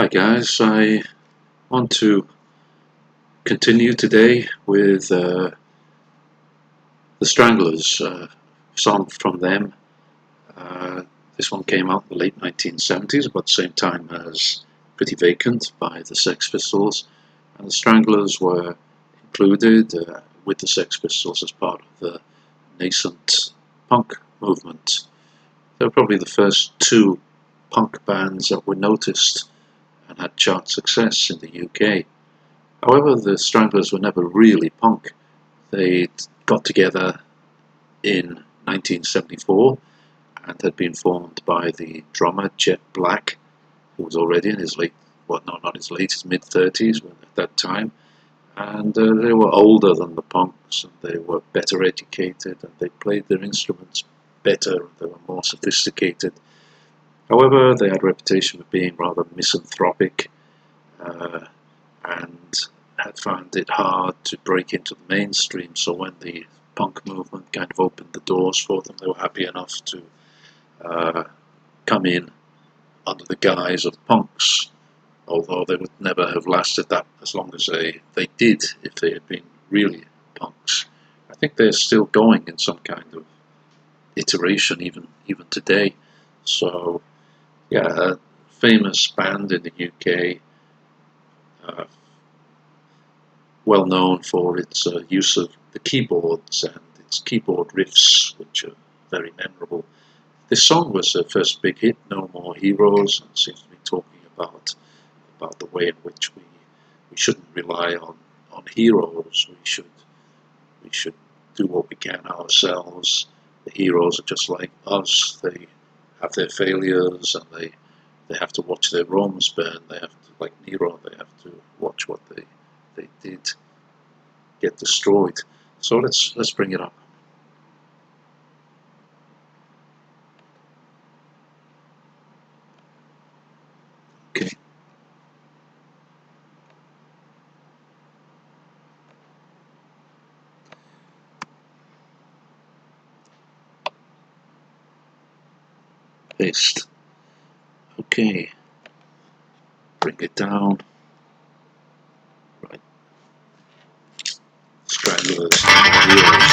Hi guys, I want to continue today with the Stranglers, song from them. This one came out in the late 1970s, about the same time as Pretty Vacant by the Sex Pistols, and the Stranglers were included with the Sex Pistols as part of the nascent punk movement. They were probably the first two punk bands that were noticed and had chart success in the UK. However, the Stranglers were never really punk. They got together in 1974 and had been formed by the drummer Jet Black, who was already in his his mid-30s at that time. And they were older than the punks, and they were better educated, and they played their instruments better, they were more sophisticated. However, they had a reputation of being rather misanthropic and had found it hard to break into the mainstream. So when the punk movement kind of opened the doors for them, they were happy enough to come in under the guise of punks, although they would never have lasted that as long as they did if they had been really punks. I think they're still going in some kind of iteration even today. So yeah, a famous band in the UK, well known for its use of the keyboards and its keyboard riffs, which are very memorable. This song was their first big hit, No More Heroes, and seems to be talking about the way in which we shouldn't rely on heroes. We should do what we can ourselves. The heroes are just like us. They have their failures, and they have to watch their Romans burn. They have to, like Nero, they have to watch what they did get destroyed. So let's bring it up. Okay. Paste. Okay. Bring it down. Right. Stranglers, No More Heroes.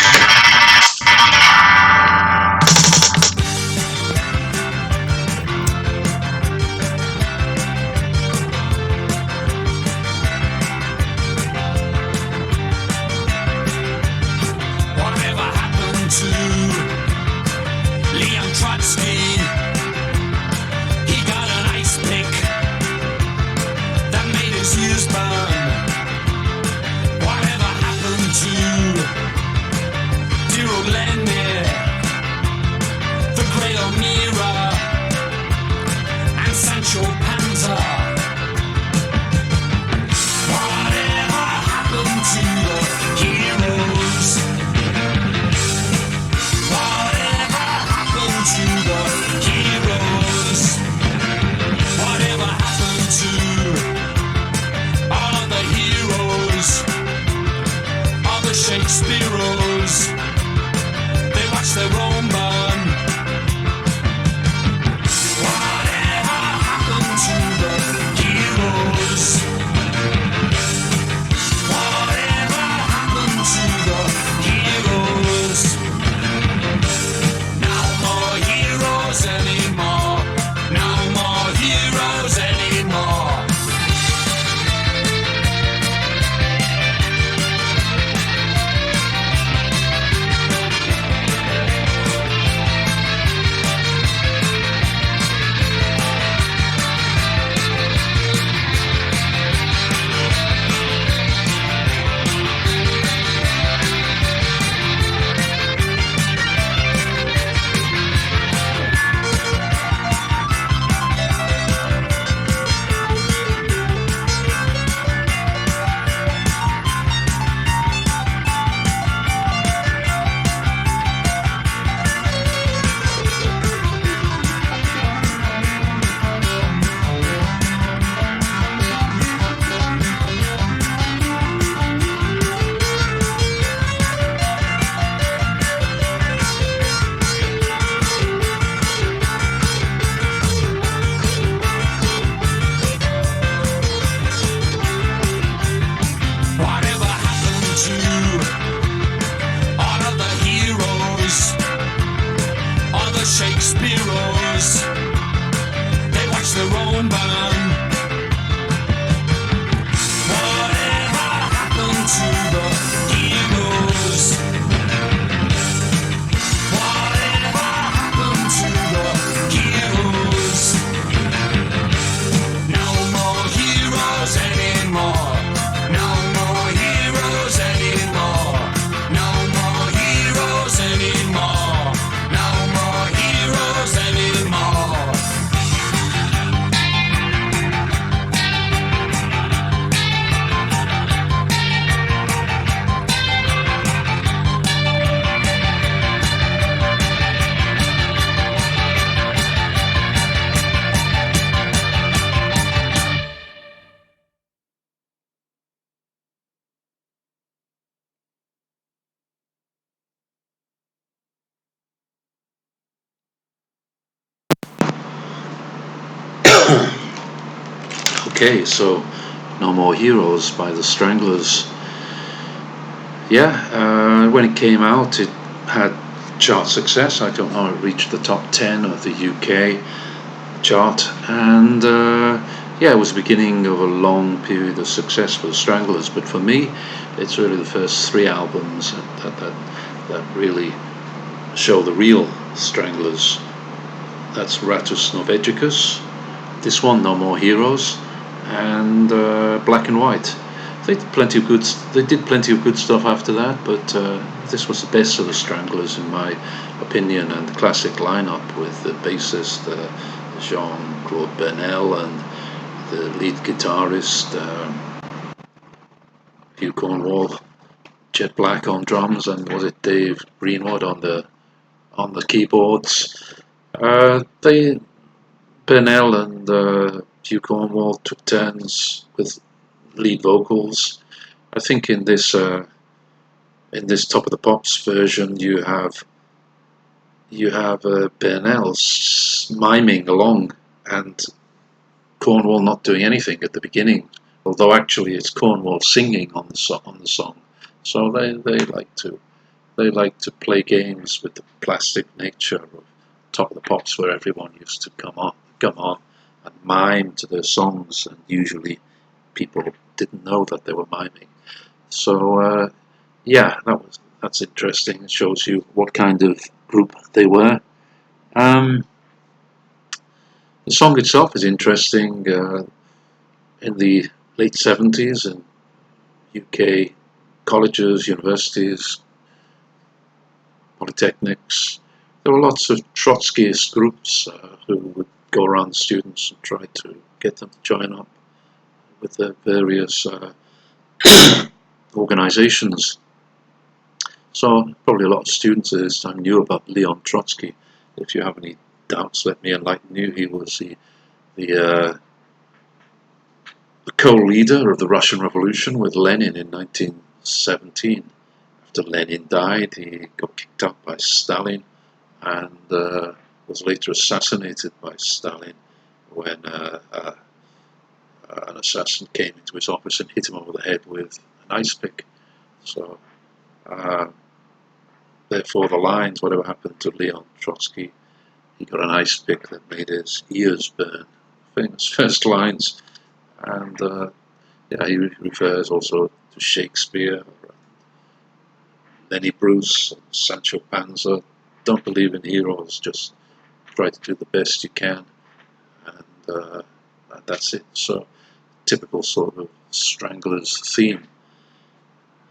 Shakespeare's, they watch their own burn. Whatever happened to one band. Whatever happened to the heroes? Whatever happened to the heroes? No more heroes anymore. No more heroes anymore. No more heroes anymore. No more heroes anymore. Okay, so No More Heroes by the Stranglers. Yeah, when it came out, it had chart success. I don't know, it reached the top 10 of the UK chart, and yeah, it was the beginning of a long period of success for the Stranglers. But for me, it's really the first three albums that really show the real Stranglers. That's Ratus Novegicus, this one, No More Heroes, and Black and White. They did plenty of good. They did plenty of good stuff after that, but this was the best of the Stranglers, in my opinion, and the classic lineup with the bassist Jean-Claude Bernal and the lead guitarist Hugh Cornwall, Jet Black on drums, and was it Dave Greenwood on the keyboards. They Bernal and Hugh Cornwall took turns with lead vocals. I think in this Top of the Pops version, you have Bernal miming along and Cornwall not doing anything at the beginning, although actually it's Cornwall singing on the song. So they like to play games with the plastic nature of Top of the Pops, where everyone used to come on and mime to their songs, and usually people didn't know that they were miming. So yeah, that's interesting. It shows you what kind of group they were. Um, the song itself is interesting. In the late 70s, in UK colleges, universities, polytechnics, there were lots of Trotskyist groups who would go around students and try to get them to join up with their various organizations. So probably a lot of students at this time knew about Leon Trotsky. If you have any doubts, let me enlighten you. He was the co-leader of the Russian Revolution with Lenin in 1917. After Lenin died, he got kicked out by Stalin and was later assassinated by Stalin when an assassin came into his office and hit him over the head with an ice pick. So therefore the lines, whatever happened to Leon Trotsky, he got an ice pick that made his ears burn. Famous first lines. And yeah, he refers also to Shakespeare, Lenny Bruce, Sancho Panza. Don't believe in heroes, just try to do the best you can, and that's it. So, typical sort of Stranglers theme.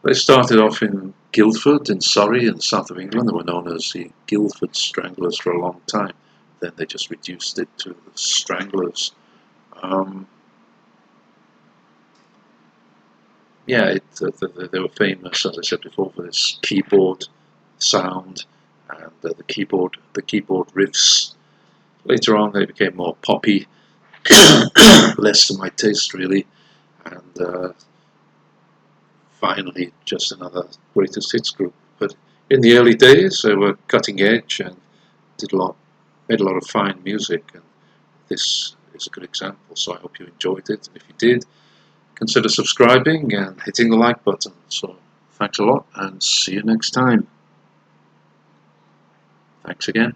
They started off in Guildford in Surrey in the south of England. They were known as the Guildford Stranglers for a long time. Then they just reduced it to the Stranglers. Yeah, they were famous, as I said before, for this keyboard sound and the keyboard riffs. Later on, they became more poppy, less to my taste really, and finally, just another greatest hits group. But in the early days, they were cutting edge and made a lot of fine music, and this is a good example. So I hope you enjoyed it, and if you did, consider subscribing and hitting the like button. So thanks a lot, and see you next time. Thanks again.